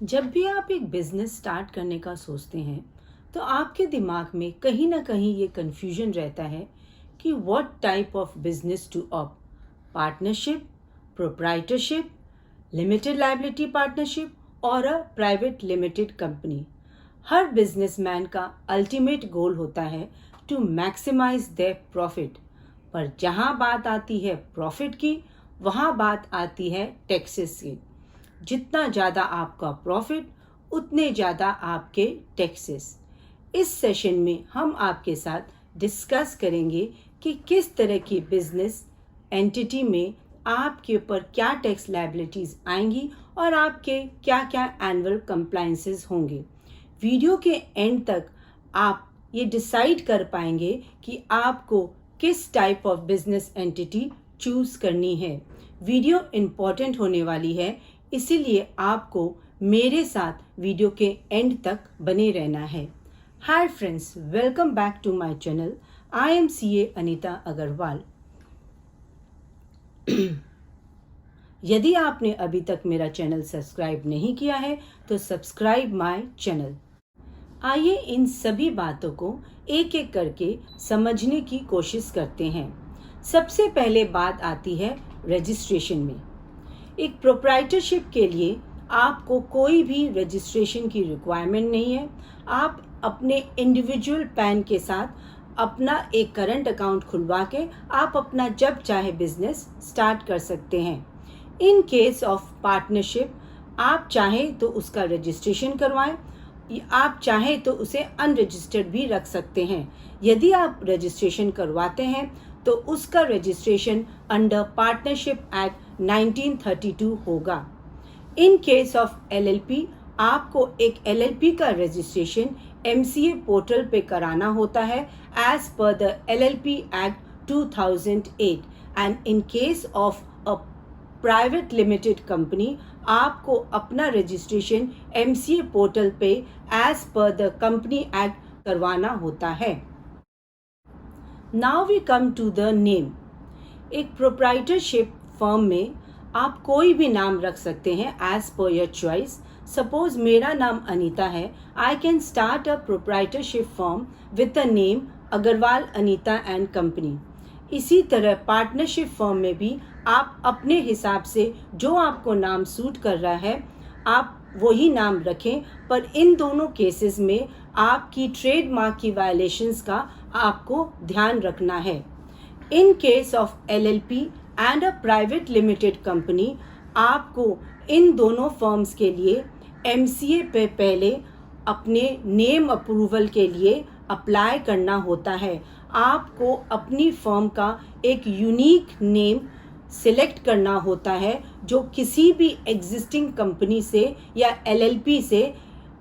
जब भी आप एक बिजनेस स्टार्ट करने का सोचते हैं तो आपके दिमाग में कहीं ना कहीं ये कंफ्यूजन रहता है कि what type of business to opt, partnership, proprietorship, limited liability partnership और अ प्राइवेट लिमिटेड कंपनी। हर बिजनेसमैन का अल्टीमेट गोल होता है टू मैक्सिमाइज देयर प्रॉफिट, पर जहां बात आती है प्रॉफिट की, वहां बात आती है टैक्सेस की। जितना ज़्यादा आपका प्रॉफिट उतने ज़्यादा आपके टैक्सेस। इस सेशन में हम आपके साथ डिस्कस करेंगे कि किस तरह की बिजनेस एंटिटी में आपके ऊपर क्या टैक्स लायबिलिटीज़ आएंगी और आपके क्या क्या एनुअल कंप्लायंसेस होंगे। वीडियो के एंड तक आप ये डिसाइड कर पाएंगे कि आपको किस type of business entity choose करनी है। वीडियो इम्पॉर्टेंट होने वाली है, इसीलिए आपको मेरे साथ वीडियो के एंड तक बने रहना है। Hi friends, welcome back to my channel. I am CA Anita Agarwal. यदि आपने अभी तक मेरा चैनल सब्सक्राइब नहीं किया है तो सब्सक्राइब माय चैनल। आइए इन सभी बातों को एक एक करके समझने की कोशिश करते हैं। सबसे पहले बात आती है रजिस्ट्रेशन में। एक प्रोप्राइटरशिप के लिए आपको कोई भी रजिस्ट्रेशन की रिक्वायरमेंट नहीं है। आप अपने इंडिविजुअल पैन के साथ अपना एक करंट अकाउंट खुलवा के आप अपना जब चाहे बिजनेस स्टार्ट कर सकते हैं। इन केस ऑफ पार्टनरशिप आप चाहें तो उसका रजिस्ट्रेशन करवाएं, आप चाहें तो उसे अनरजिस्टर्ड भी रख सकते हैं। यदि आप रजिस्ट्रेशन करवाते हैं तो उसका रजिस्ट्रेशन अंडर पार्टनरशिप एक्ट 1932 होगा। इन केस ऑफ एलएलपी आपको एक एलएलपी का रजिस्ट्रेशन एमसीए पोर्टल पे कराना होता है as per the LLP act 2008। And in case of a private limited company आपको अपना रजिस्ट्रेशन एमसीए पोर्टल पे as per the company act करवाना होता है। Now we come to the name. एक प्रोप्राइटरशिप फर्म में आप कोई भी नाम रख सकते हैं as per your choice. Suppose मेरा नाम अनीता है, I can start a proprietorship firm with the name Agarwal Anita and company. इसी तरह पार्टनरशिप फर्म में भी आप अपने हिसाब से जो आपको नाम सूट कर रहा है आप वही नाम रखें, पर इन दोनों केसेस में आपकी ट्रेडमार्क की वायलेशंस का आपको ध्यान रखना है। इन case of LLP and a private limited company आपको इन दोनों फर्म्स के लिए एमसीए पे पहले अपने नेम अप्रूवल के लिए अप्लाई करना होता है। आपको अपनी फर्म का एक यूनिक नेम सिलेक्ट करना होता है जो किसी भी एग्जिस्टिंग कंपनी से या एलएलपी से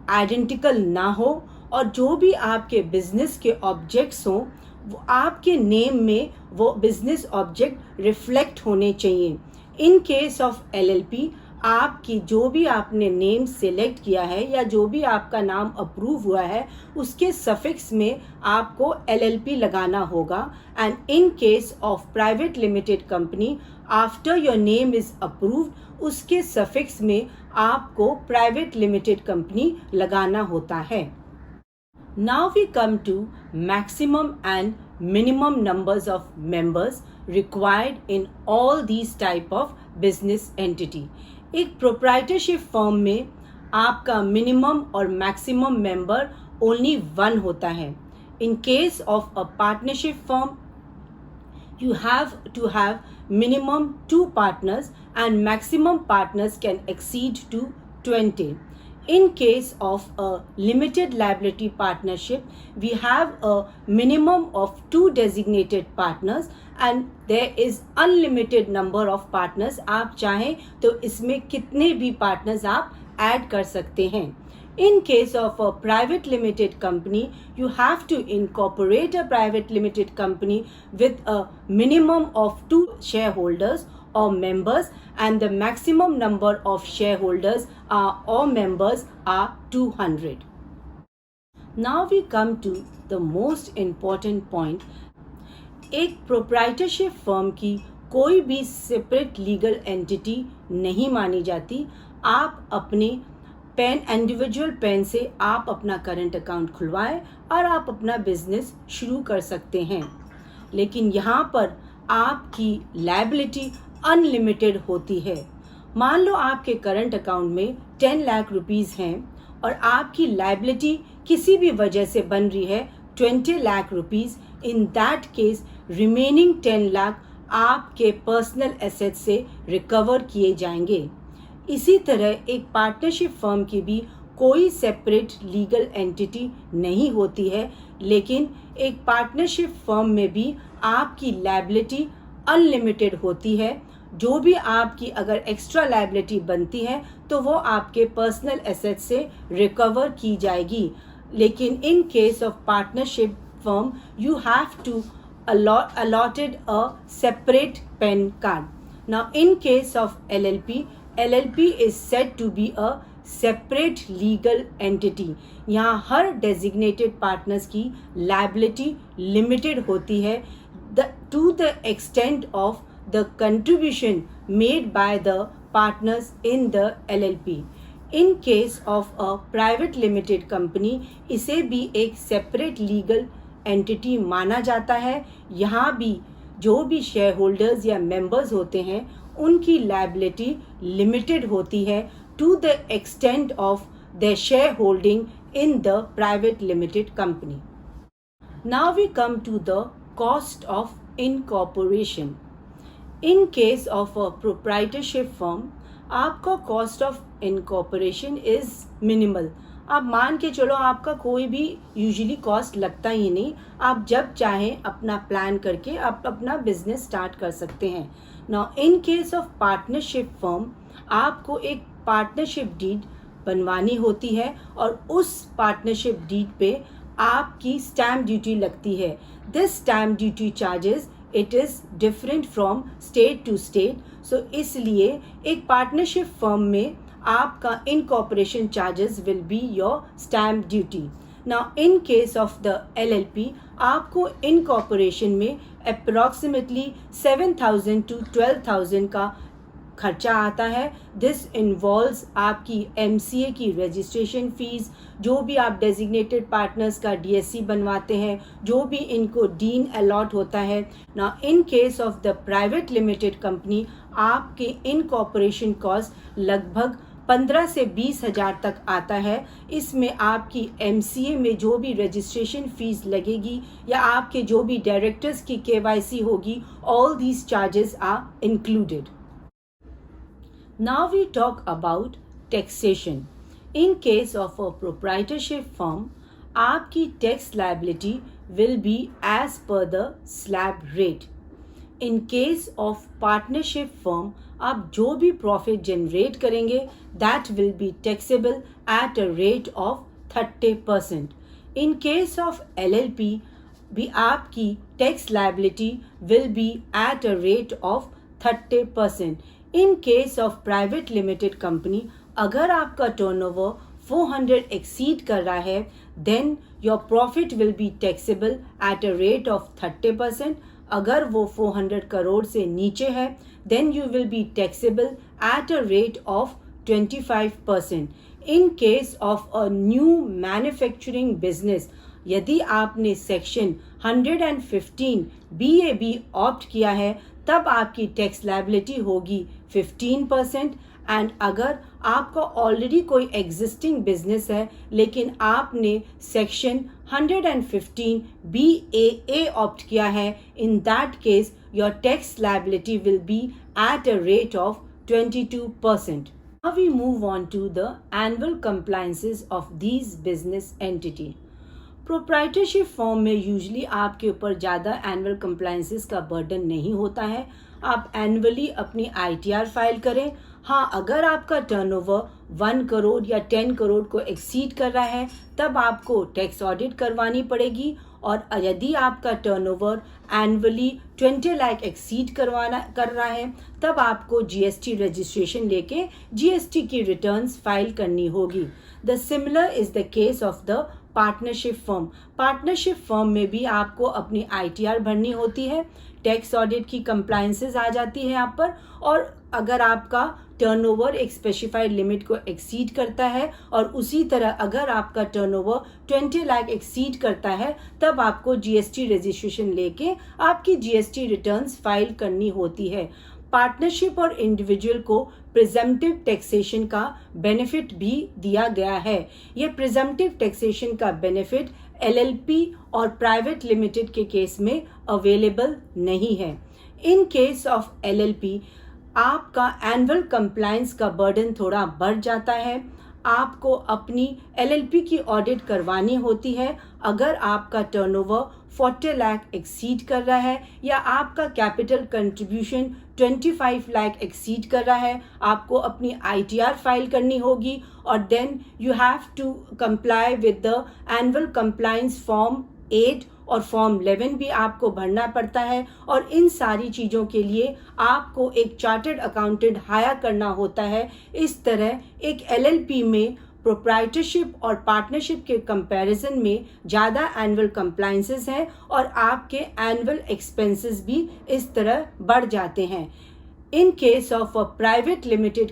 आइडेंटिकल ना हो, और जो भी आपके बिजनेस के ऑब्जेक्ट्स हों वो आपके नेम में वो बिजनेस ऑब्जेक्ट रिफ्लेक्ट होने चाहिए। इन केस ऑफ एलएलपी आपकी जो भी आपने नेम सिलेक्ट किया है या जो भी आपका नाम अप्रूव हुआ है उसके सफिक्स में आपको एलएलपी लगाना होगा। And in case of private limited company after your name is approved उसके सफिक्स में आपको प्राइवेट लिमिटेड कंपनी लगाना होता है। Now we come to maximum and minimum numbers of members required in all these type of business entity. एक proprietorship firm में आपका minimum और maximum member only one होता है। In case of a partnership firm, you have to have minimum 2 partners and maximum partners can exceed to 20. In case of a limited liability partnership, we have a minimum of 2 designated partners and there is unlimited number of partners. आप चाहें तो इसमें कितने भी partners आप add कर सकते हैं। In case of a private limited company, you have to incorporate a private limited company with a minimum of 2 shareholders or members, and the maximum number of shareholders or members are 200. Now we come to the most important point. एक proprietorship firm की कोई भी separate legal entity नहीं मानी जाती। आप अपने pen, individual pen से आप अपना करंट अकाउंट खुलवाएं और आप अपना बिजनेस शुरू कर सकते हैं। लेकिन यहाँ पर आपकी लायबिलिटी अनलिमिटेड होती है। मान लो आपके करंट अकाउंट में 10 लाख रुपीस हैं और आपकी लायबिलिटी किसी भी वजह से बन रही है 20 lakh rupees. In that case remaining 10 lakh आपके पर्सनल एसेट से रिकवर किए जाएंगे। इसी तरह एक पार्टनरशिप फर्म की भी कोई सेपरेट लीगल एंटिटी नहीं होती है, लेकिन एक पार्टनरशिप फर्म में भी आपकी लायबिलिटी अनलिमिटेड होती है। जो भी आपकी अगर एक्स्ट्रा लायबिलिटी बनती है तो वो आपके पर्सनल एसेट से रिकवर की जाएगी। लेकिन in case of partnership firm you have to allotted a separate PAN card. Now in case of LLP is said to be a separate legal entity. यहाँ हर designated partners की liability limited होती है to the extent of the contribution made by the partners in the LLP. In case of a private limited company, इसे भी एक separate legal entity माना जाता है। यहाँ भी जो भी शेयर होल्डर्स या मेंबर्स होते हैं उनकी लायबिलिटी लिमिटेड होती है to the extent of the shareholding in the private limited company. Now we come to the cost of incorporation. In case of a proprietorship firm आपका cost of incorporation is minimal. आप मान के चलो आपका कोई भी usually cost लगता ही नहीं, आप जब चाहें अपना प्लान करके आप अपना बिजनेस स्टार्ट कर सकते हैं। Now in case of partnership firm आपको एक पार्टनरशिप डीड बनवानी होती है और उस पार्टनरशिप डीड पे आपकी स्टैम्प ड्यूटी लगती है। This stamp duty charges it is different from state to state. So इसलिए एक पार्टनरशिप फर्म में आपका incorporation charges will be your stamp duty. Now in case of the LLP आपको incorporation में अप्रॉक्सीमेटली 7,000 to 12,000 का खर्चा आता है। दिस इन्वॉल्व्स आपकी MCA की रजिस्ट्रेशन फीस, जो भी आप डेजिग्नेटेड पार्टनर्स का DSC बनवाते हैं, जो भी इनको डीन अलॉट होता है। Now in case of the private limited company आपके इनकॉर्पोरेशन कॉस्ट लगभग 15 से 20 हज़ार तक आता है। इसमें आपकी MCA में जो भी रजिस्ट्रेशन फीस लगेगी या आपके जो भी डायरेक्टर्स की KYC होगी, all these charges are included. Now we talk about taxation. In case of a proprietorship firm, आपकी tax liability will be as per the slab rate. In case of partnership firm, आप जो भी profit generate करेंगे that will be taxable at a rate of 30%. In case of LLP, भी आपकी tax liability will be at a rate of 30%. In case of private limited company अगर आपका turnover 400 exceed कर रहा है then your profit will be taxable at a rate of 30%। अगर वो 400 करोड़ से नीचे है then you will be taxable at a rate of 25%। In case of a new manufacturing business, यदि आपने सेक्शन 115 BAB ऑप्ट किया है तब आपकी टैक्स लायबिलिटी होगी 15%। एंड अगर आपका ऑलरेडी कोई एग्जिस्टिंग बिजनेस है लेकिन आपने सेक्शन 115 BAA ऑप्ट किया है, in that case your tax liability will be eight a rate of 22%. Now we move on to the annual compliances of these business entity. Proprietorship form में usually आपके ऊपर ज़्यादा annual compliances का burden नहीं होता है। आप एनुअली अपनी ITR फाइल करें। हाँ, अगर आपका टर्नओवर 1 करोड़ या 10 करोड़ को एक्सीड कर रहा है तब आपको टैक्स ऑडिट करवानी पड़ेगी, और यदि आपका टर्नओवर एनुअली 20 लाख एक्सीड कर रहा है तब आपको GST रजिस्ट्रेशन लेके GST की रिटर्न्स फाइल करनी होगी। The similar is the case of the partnership firm. Partnership firm में भी आपको अपनी ITR भरनी होती है, टैक्स ऑडिट की कंप्लाइंसेस आ जाती है यहाँ पर, और अगर आपका टर्नओवर एक स्पेसिफाइड लिमिट को एक्सीड करता है, और उसी तरह अगर आपका टर्नओवर 20 लाख एक्सीड करता है तब आपको जीएसटी रजिस्ट्रेशन लेके आपकी जीएसटी रिटर्न्स फाइल करनी होती है। पार्टनरशिप और इंडिविजुअल को प्रिजम्पटिव टैक्सेशन का बेनिफिट भी दिया गया है। यह प्रिजम्पटिव टैक्सेशन का बेनिफिट एलएलपी और प्राइवेट लिमिटेड के केस में अवेलेबल नहीं है। इन केस ऑफ एलएलपी आपका एनुअल कंप्लायंस का बर्डन थोड़ा बढ़ जाता है। आपको अपनी एलएलपी की ऑडिट करवानी होती है अगर आपका टर्नओवर 40 लाख एक्सीड कर रहा है या आपका कैपिटल कंट्रीब्यूशन 25 लाख एक्सीड कर रहा है। आपको अपनी आईटीआर फाइल करनी होगी और then you have to comply with the annual compliance form 8 और फॉर्म 11 भी आपको भरना पड़ता है। और इन सारी चीज़ों के लिए आपको एक चार्टर्ड अकाउंटेंट हायर करना होता है। इस तरह एक एलएलपी में प्रोप्राइटरशिप और पार्टनरशिप के कंपैरिजन में ज़्यादा एनुअल कंप्लायंसेस हैं और आपके एनुअल एक्सपेंसेस भी इस तरह बढ़ जाते हैं। इन case of a private limited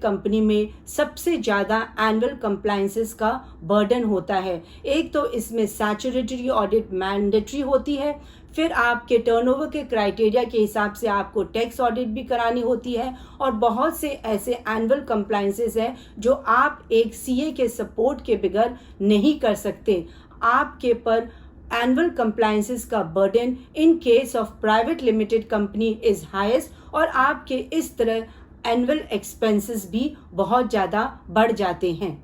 company में सबसे ज़्यादा एनुअल कंप्लायंसेस का बर्डन होता है। एक तो इसमें सैचुरेटरी ऑडिट मैंडेटरी होती है, फिर आपके टर्नओवर के क्राइटेरिया के हिसाब से आपको टैक्स ऑडिट भी करानी होती है, और बहुत से ऐसे एनुअल कंप्लायंसेस हैं जो आप एक सीए के सपोर्ट के बगैर नहीं कर सकते। आपके पर एनुअल कंप्लायंसेस का burden in case of private limited company is highest, और आपके इस तरह एनुअल एक्सपेंसेस भी बहुत ज़्यादा बढ़ जाते हैं।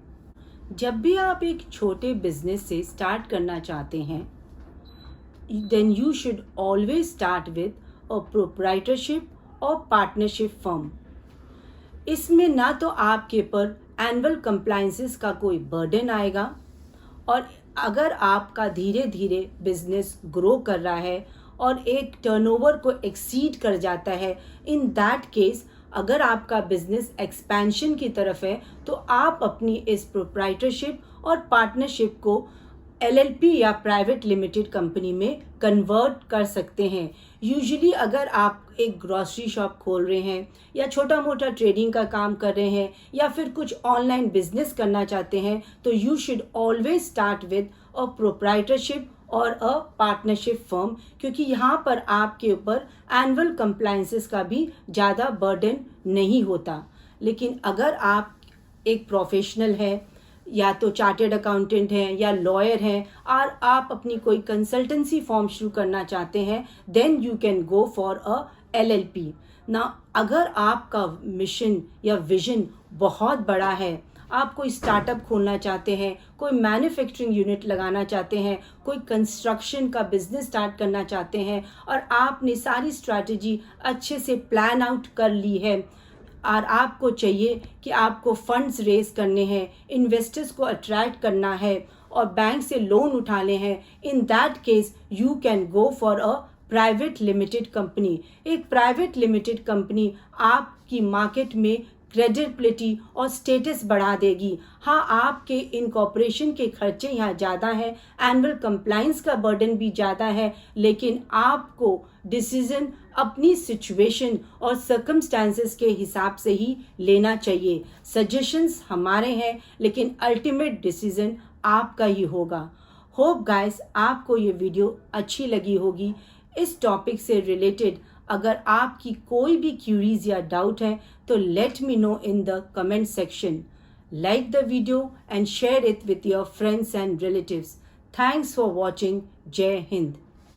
जब भी आप एक छोटे बिजनेस से स्टार्ट करना चाहते हैं then you should always start with a proprietorship or partnership firm। इसमें ना तो आपके पर एनुअल कंप्लायंसेस का कोई बर्डन आएगा, और अगर आपका धीरे धीरे बिजनेस ग्रो कर रहा है और एक टर्नओवर को एक्सीड कर जाता है, इन दैट केस अगर आपका बिजनेस एक्सपेंशन की तरफ है तो आप अपनी इस प्रोप्राइटरशिप और पार्टनरशिप को एलएलपी या प्राइवेट लिमिटेड कंपनी में कन्वर्ट कर सकते हैं। यूजुअली अगर आप एक ग्रॉसरी शॉप खोल रहे हैं या छोटा मोटा ट्रेडिंग का काम कर रहे हैं या फिर कुछ ऑनलाइन बिजनेस करना चाहते हैं तो you should always start with a proprietorship और अ पार्टनरशिप फर्म, क्योंकि यहाँ पर आपके ऊपर एनुअल कंप्लायंसेस का भी ज़्यादा बर्डन नहीं होता। लेकिन अगर आप एक प्रोफेशनल है या तो चार्टर्ड अकाउंटेंट हैं या लॉयर हैं और आप अपनी कोई कंसल्टेंसी फॉर्म शुरू करना चाहते हैं, then you can go for a LLP ना। अगर आपका मिशन या विजन बहुत बड़ा है, आप कोई स्टार्टअप खोलना चाहते हैं, कोई मैन्युफैक्चरिंग यूनिट लगाना चाहते हैं, कोई कंस्ट्रक्शन का बिजनेस स्टार्ट करना चाहते हैं और आपने सारी स्ट्रैटेजी अच्छे से प्लान आउट कर ली है और आपको चाहिए कि आपको फंड्स रेज करने हैं, इन्वेस्टर्स को अट्रैक्ट करना है और बैंक से लोन उठाने हैं, in that case you can go for a private limited company. एक प्राइवेट लिमिटेड कंपनी आपकी मार्केट में क्रेडिबिलिटी और स्टेटस बढ़ा देगी। हाँ, आपके इनकॉर्पोरेशन के खर्चे यहाँ ज़्यादा है, एनुअल कंप्लायंस का बर्डन भी ज़्यादा है, लेकिन आपको डिसीजन अपनी सिचुएशन और सर्कमस्टांसेस के हिसाब से ही लेना चाहिए। सजेशंस हमारे हैं लेकिन अल्टीमेट डिसीजन आपका ही होगा। होप गाइस आपको ये वीडियो अच्छी लगी होगी। इस टॉपिक से रिलेटेड अगर आपकी कोई भी क्यूरीज या डाउट है तो let me know in the comment section. Like the video and share it with your friends and relatives. Thanks for watching. जय हिंद।